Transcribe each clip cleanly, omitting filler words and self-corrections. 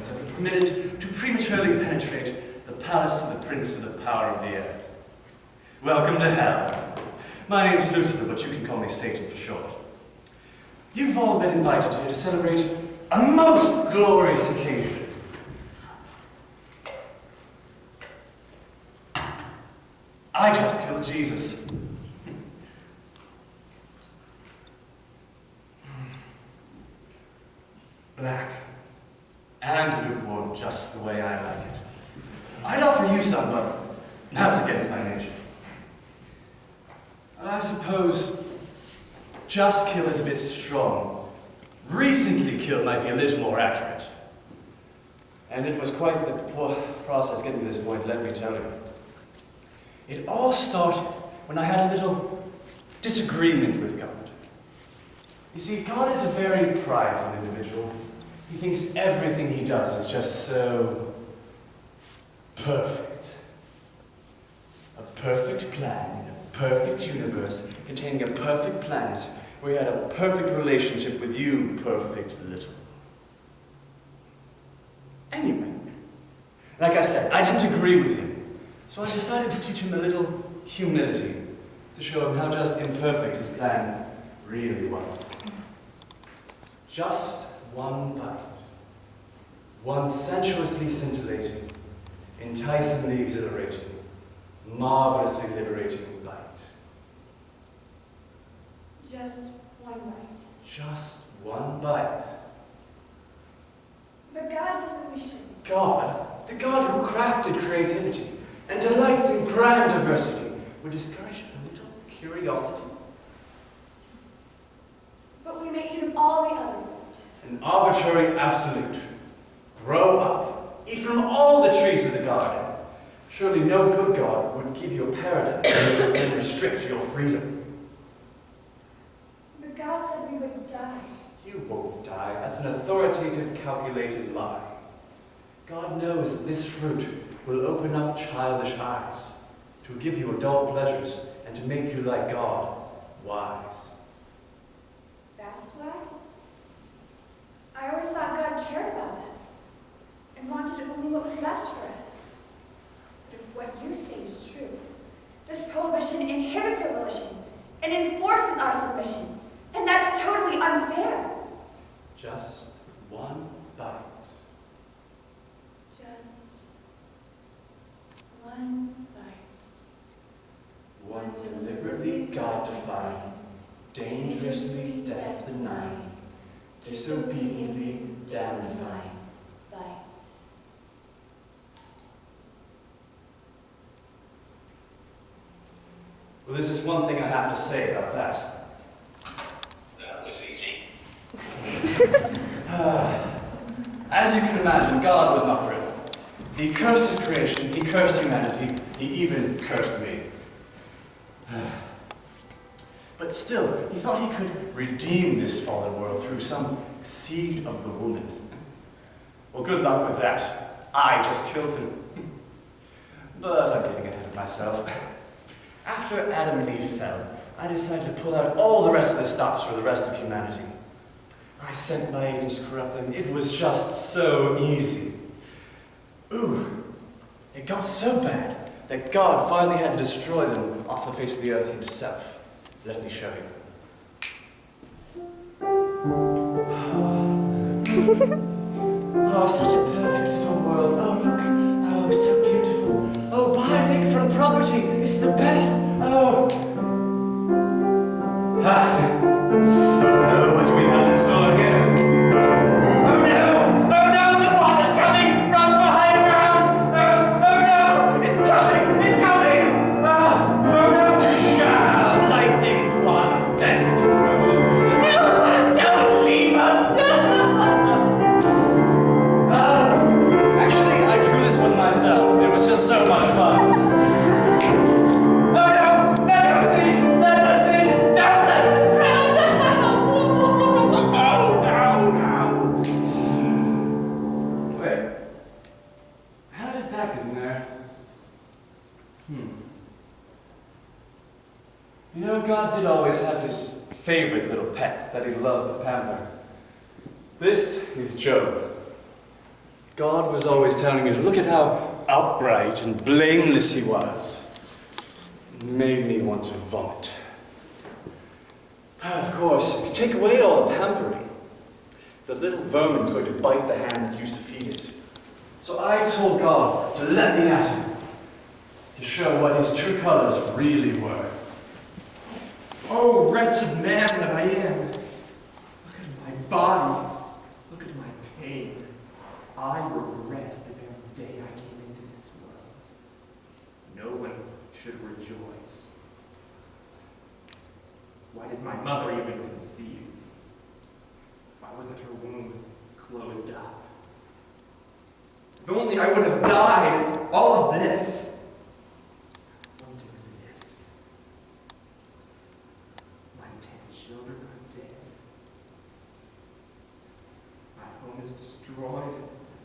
presence have been permitted to prematurely penetrate the palace of the prince of the power of the air. Welcome to hell. My name's Lucifer, but you can call me Satan for short. You've all been invited here to celebrate a most glorious occasion. I just killed Jesus. Black and lukewarm, just the way I like it. I'd offer you some, but that's against my nature. I suppose just kill is a bit strong. Recently killed might be a little more accurate. And it was quite the process getting to this point, let me tell you. It all started when I had a little disagreement with God. You see, God is a very prideful individual. He thinks everything he does is just so perfect. A perfect plan in a perfect universe containing a perfect planet where he had a perfect relationship with you, perfect little. Anyway, like I said, I didn't agree with him. So I decided to teach him a little humility to show him how just imperfect his plan really was. Just one bite. One sensuously scintillating, enticingly exhilarating, marvelously liberating bite. Just one bite. Just one bite. But God said we shouldn't. God, the God who crafted creativity and delights in grand diversity, would discourage a little curiosity. But we may eat of all the other fruit. An arbitrary absolute. Grow up. Eat from all the trees of the garden. Surely no good God would give you a paradise and restrict your freedom. But God said we would die. You won't die. That's an authoritative, calculated lie. God knows that this fruit will open up childish eyes, to give you adult pleasures, and to make you like God, wise. That's why? I always thought God cared about us, and wanted only what was best for us. But if what you say is true, this prohibition inhibits our volition, and enforces our submission, and that's totally unfair. Just one bite. Just one bite. One deliberately God-defying, dangerously death-denying, disobediently damnifying bite. Well, there's just one thing I have to say about that. That was easy. As you can imagine, God was not thrilled. He cursed his creation, he cursed humanity, he even cursed me. But still, he thought he could redeem this fallen world through some seed of the woman. Well, good luck with that. I just killed him. But I'm getting ahead of myself. After Adam and Eve fell, I decided to pull out all the rest of the stops for the rest of humanity. I sent my agents to corrupt them. It was just so easy. Ooh, it got so bad that God finally had to destroy them off the face of the earth himself. Let me show you. Oh, such a perfect little world. Oh, look. Oh, so beautiful. Oh, buy lakefront property. It's the best. Oh. Oh, what do we have in store here? Oh no! Oh no! The water's coming! Run for high ground! Oh no! It's coming! It's coming! Oh no! Shah! Lightning, water, death, and destruction! Help us! Don't leave us! Actually, I drew this one myself. It was just so much fun. Oh no! Let us in! Let us in! Don't let us drown! No! Wait. How did that get in there? You know, God did always have his favorite little pets that he loved to pamper. This is Job. God was always telling me to look at how upright and blameless he was. It made me want to vomit. Of course, if you take away all the pampering, the little vermin's going to bite the hand that used to feed it. So I told God to let me at him, to show what his true colors really were. Oh, wretched man that I am! Look at my body. Look at my pain. I regret the very day I came into this world. No one should rejoice. Why did my mother even conceive? Why wasn't her womb closed up? If only I would have died, all of this won't exist. My 10 children are dead. My home is destroyed.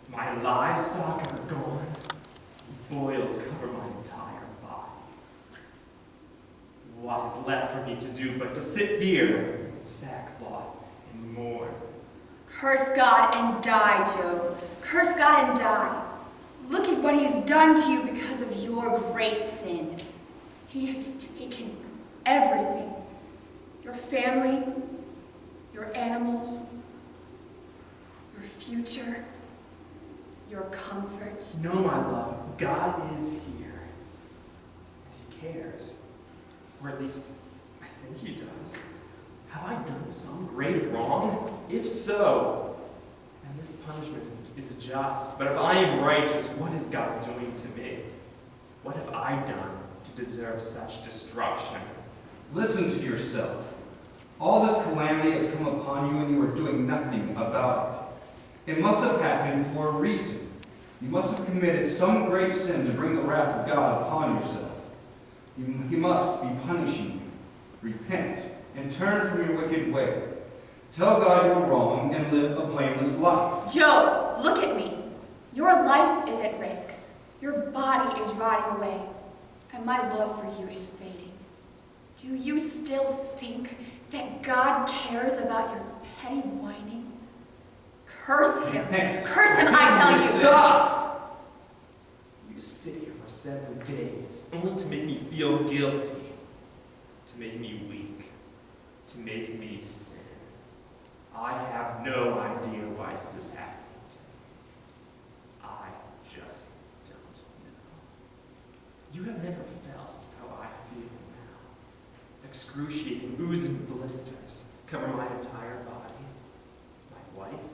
My livestock are gone. Boils cover my entire body. What is left for me to do but to sit here in sackcloth and mourn? Curse God and die, Job. Curse God and die. Look at what he's done to you because of your great sin. He has taken everything. Your family, your animals, your future, your comfort. No, my love, God is here. And he cares. Or at least, I think he does. Have I done some great wrong? If so, then this punishment is just. But if I am righteous, what is God doing to me? What have I done to deserve such destruction? Listen to yourself. All this calamity has come upon you and you are doing nothing about it. It must have happened for a reason. You must have committed some great sin to bring the wrath of God upon yourself. He must be punishing you. Repent and turn from your wicked way. Tell God you're wrong and live a blameless life. Job, look at me. Your life is at risk. Your body is rotting away. And my love for you is fading. Do you still think that God cares about your petty whining? Curse him. Curse him, I tell you. Stop! You sit here for 7 days, only to make me feel guilty, to make me weak, to make me sin. I have no idea why this has happened. I just don't know. You have never felt how I feel now. Excruciating oozing blisters cover my entire body. My wife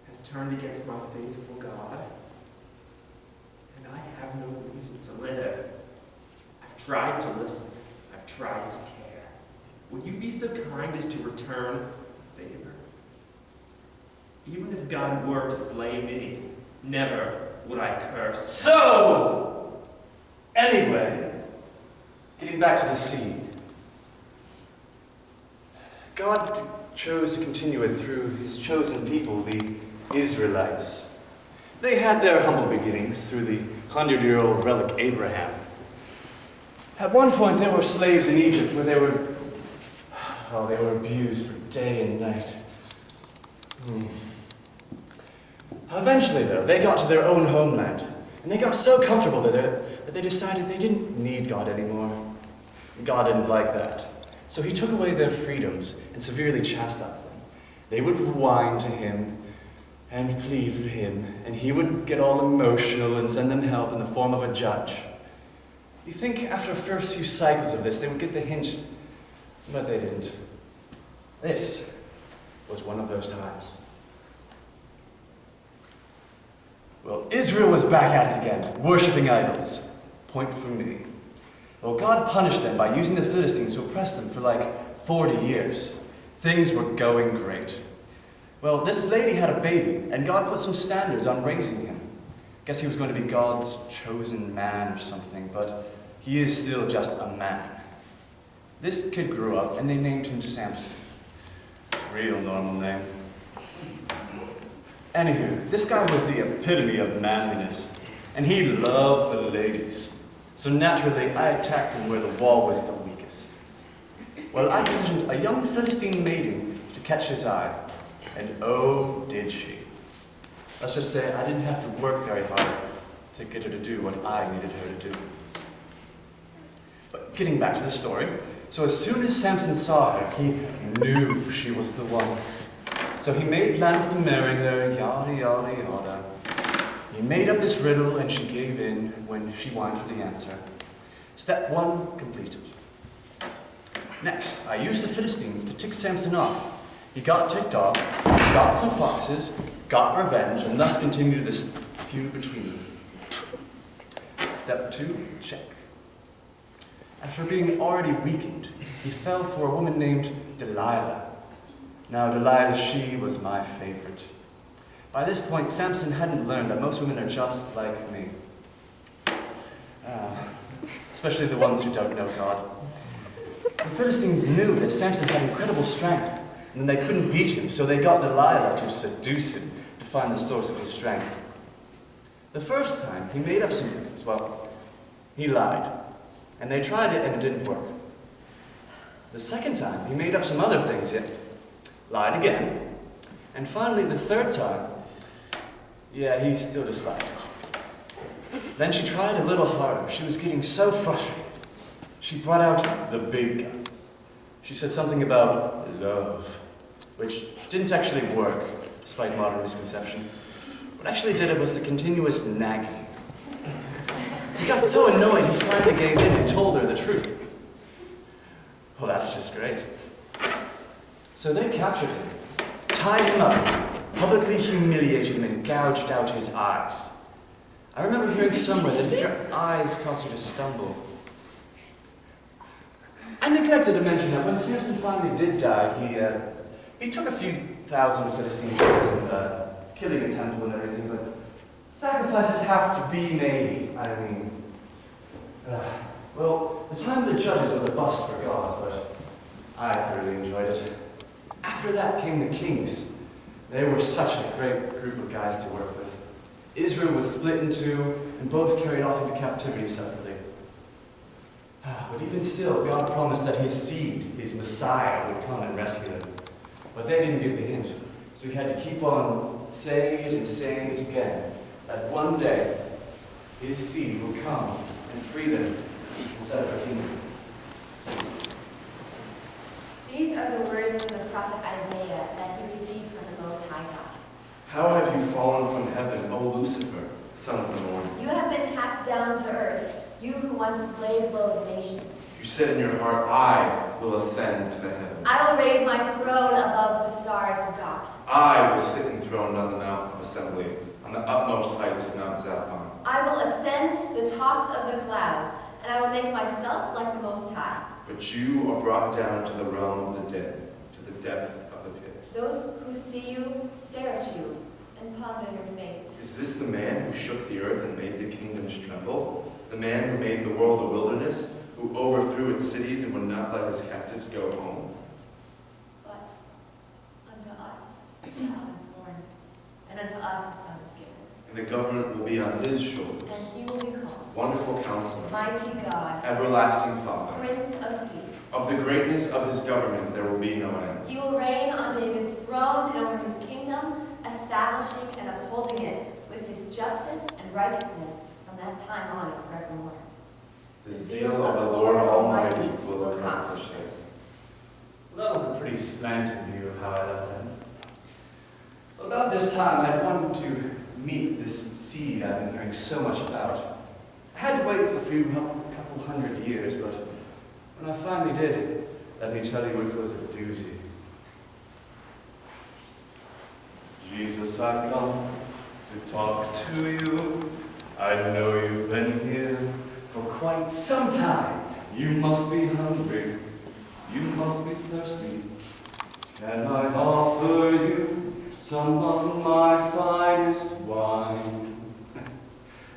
has turned against my faithful God, and I have no reason to live. I've tried to listen. I've tried to care. Would you be so kind as to return the favor? Even if God were to slay me, never would I curse. So, anyway, getting back to the seed. God chose to continue it through his chosen people, the Israelites. They had their humble beginnings through the 100-year-old relic Abraham. At one point, they were slaves in Egypt where they were abused for day and night. Eventually, though, they got to their own homeland, and they got so comfortable there that they decided they didn't need God anymore. God didn't like that. So he took away their freedoms and severely chastised them. They would whine to him and plead for him, and he would get all emotional and send them help in the form of a judge. You think after the first few cycles of this, they would get the hint, but they didn't. This was one of those times. Well, Israel was back at it again, worshipping idols. Point for me. Well, God punished them by using the Philistines to oppress them for like 40 years. Things were going great. Well, this lady had a baby, and God put some standards on raising him. Guess he was going to be God's chosen man or something, but he is still just a man. This kid grew up, and they named him Samson. Real normal name. Anywho, this guy was the epitome of manliness, and he loved the ladies. So naturally, I attacked him where the wall was the weakest. Well, I positioned a young Philistine maiden to catch his eye, and oh, did she. Let's just say I didn't have to work very hard to get her to do what I needed her to do. But getting back to the story, so as soon as Samson saw her, he knew she was the one. So he made plans to marry her, yada, yada, yada. He made up this riddle and she gave in when she wanted the answer. Step 1 completed. Next, I used the Philistines to tick Samson off. He got ticked off, got some foxes, got revenge, and thus continued this feud between them. Step 2, check. After being already weakened, he fell for a woman named Delilah. Now, Delilah, she was my favorite. By this point, Samson hadn't learned that most women are just like me. Especially the ones who don't know God. The Philistines knew that Samson had incredible strength, and they couldn't beat him, so they got Delilah to seduce him to find the source of his strength. The first time, he made up some things. Well, he lied. And they tried it, and it didn't work. The second time, he made up some other things, yet lied again. And finally, the third time, yeah, he still just lied. Then she tried a little harder. She was getting so frustrated. She brought out the big guns. She said something about love, which didn't actually work, despite modern misconception. What actually did it was the continuous nagging. He got so annoyed he finally gave in and told her the truth. Well, that's just great. So they captured him, tied him up, publicly humiliated him, and gouged out his eyes. I remember hearing somewhere that if your eyes cause you to stumble. I neglected to mention that when Samson finally did die, he took a few thousand Philistines and killing a temple and everything, but sacrifices have to be made. I mean, well, the time of the judges was a bust for God, but I thoroughly enjoyed it. After that came the kings. They were such a great group of guys to work with. Israel was split in two, and both carried off into captivity separately. But even still, God promised that his seed, his Messiah, would come and rescue them. But they didn't get the hint, so he had to keep on saying it and saying it again, that one day his seed will come and free them and set up a kingdom. These are the words from the prophet Isaiah that he received from the Most High God. How have you fallen from heaven, O Lucifer, son of the morning? You have been cast down to earth, you who once laid low the nations. You said in your heart, I will ascend to the heavens. I will raise my throne above the stars of God. I will sit enthroned on the mount of assembly, on the utmost heights of Mount Zaphon. I will ascend the tops of the clouds, and I will make myself like the Most High. But you are brought down to the realm of the dead, to the depth of the pit. Those who see you stare at you and ponder your fate. Is this the man who shook the earth and made the kingdoms tremble? The man who made the world a wilderness, who overthrew its cities and would not let his captives go home? But unto us a child is born, and unto us a son is given. And the government will be on his shoulders. And he will be called Wonderful Counselor, Mighty God, Everlasting Father. Prince of Peace. Of the greatness of his government there will be no end. He will reign on David's throne and over his kingdom, establishing and upholding it with his justice and righteousness from that time on and forevermore. The zeal of the Lord Almighty will accomplish this. Well, that was a pretty slanted view of how I left him. About this time, I wanted to meet this seed I've been hearing so much about. I had to wait for a couple hundred years, but when I finally did, let me tell you, it was a doozy. Jesus, I've come to talk to you. I know you've been here for quite some time. You must be hungry. You must be thirsty. Can I offer you some of my finest wine?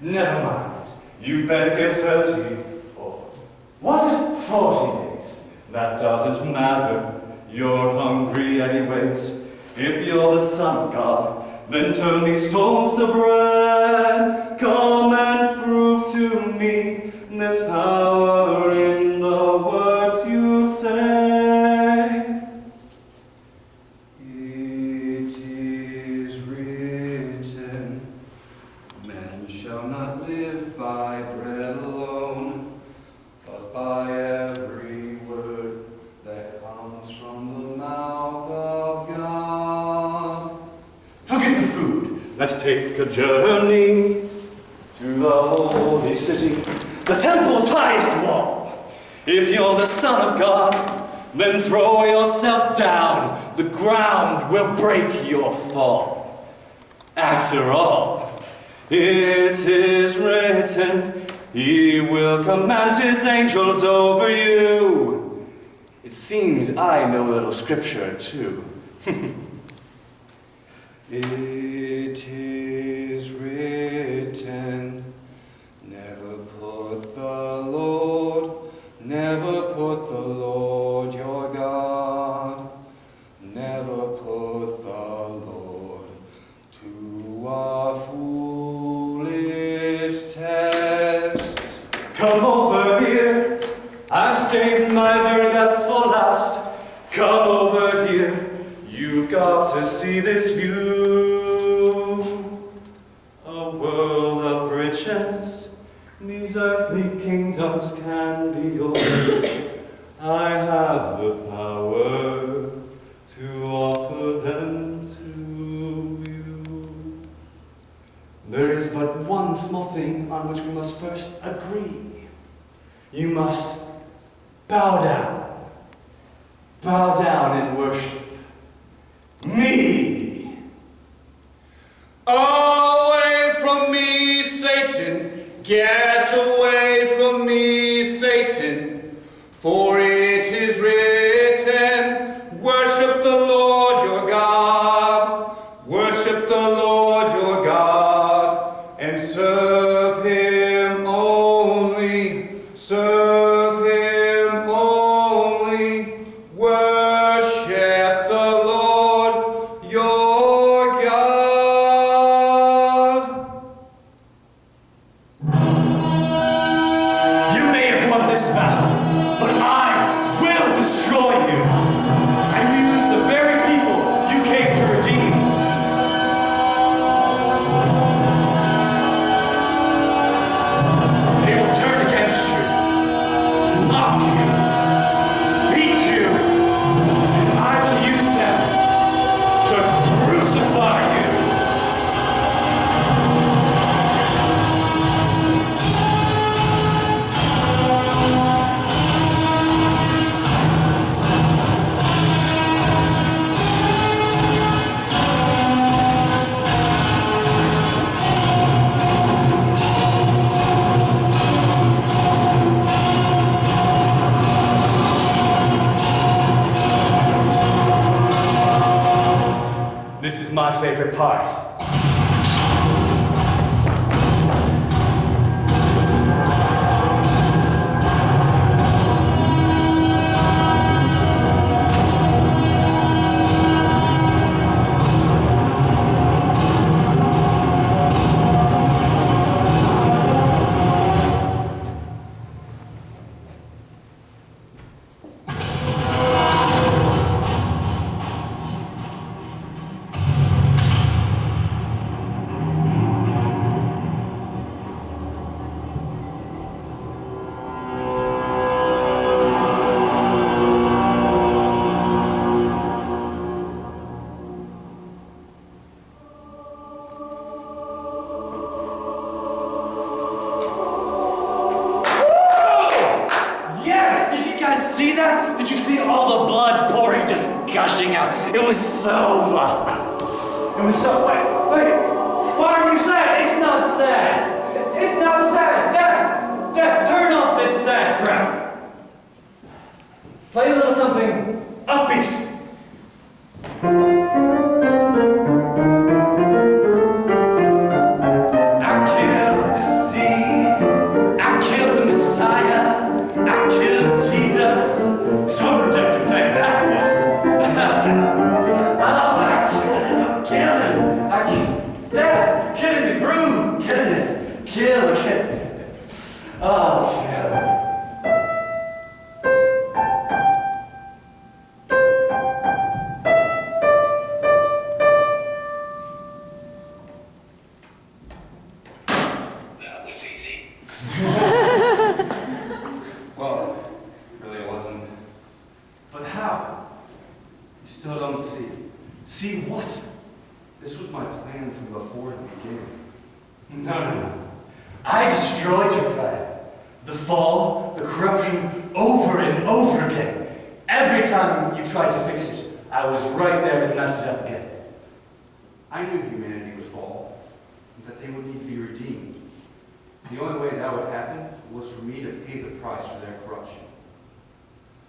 Never mind. You've been here 30, or was it 40 days? That doesn't matter. You're hungry anyways. If you're the Son of God, then turn these stones to bread. Come and prove to me there's power in the words you say. It is written, Man shall not live by bread alone, but by every word that comes from the mouth of God. Forget the food. Let's take a journey to the holy city, the temple's highest wall. If you're the Son of God, then throw yourself down. The ground will break your fall. After all, it is written, He will command His angels over you. It seems I know a little scripture too. It is written, never put the Lord your God, never put the Lord to a foolish test. Come over here, I've saved my very best for last. Come over here, you've got to see this view. A world of riches, these earthly kingdoms can be yours. I have the power to offer them to you. There is but one small thing on which we must first agree. You must bow down. Bow down and worship me. Away from me, Satan! Get away from me, Satan! For it is written, worship the Lord your God, worship the Lord your God, and serve Him only, serve Him only, worship the Lord your God. You may have won this battle, but I will destroy you. I use the very people you came to redeem. They will turn against you, mock you, beat you, and I will use them to crucify you. This is my favorite part. See that? Did you see all the blood pouring, just gushing out? It was so, wait, why are you sad? It's not sad. It's not sad. Death, turn off this sad crap. Play a little something upbeat. I killed the seed. I killed the Messiah. I killed Jesus. So redemptive plan that was. Oh, I killed him. I killed him. Death, killing the groove, killing it. Kill it. Oh, kill. Well, really it wasn't. But how? You still don't see. See what? This was my plan from before the beginning. No. I destroyed your plan. The fall, the corruption, over and over again. Every time you tried to fix it, I was right there to mess it up again. I knew humanity would fall, and that they would need to be redeemed. The only way that would happen was for me to pay the price for their corruption.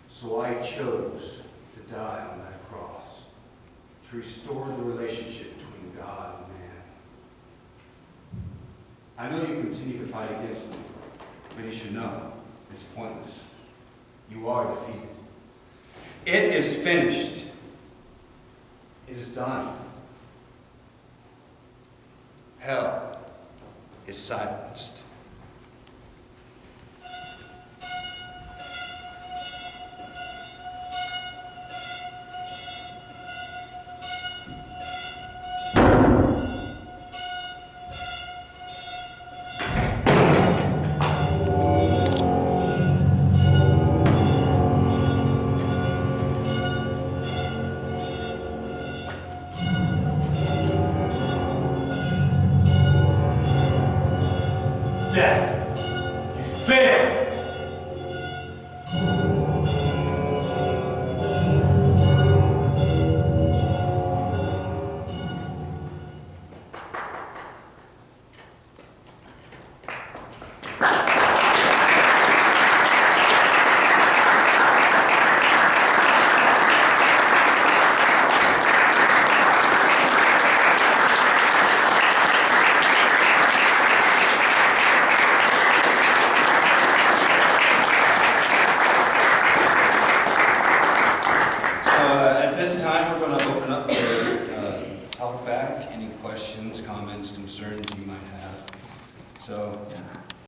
So I chose to die on that cross, to restore the relationship between God and man. I know you continue to fight against me, but you should know it's pointless. You are defeated. It is finished. It is done. Hell is silenced. Death, you failed! At this time, we're going to open up for talk back, any questions, comments, concerns you might have. So,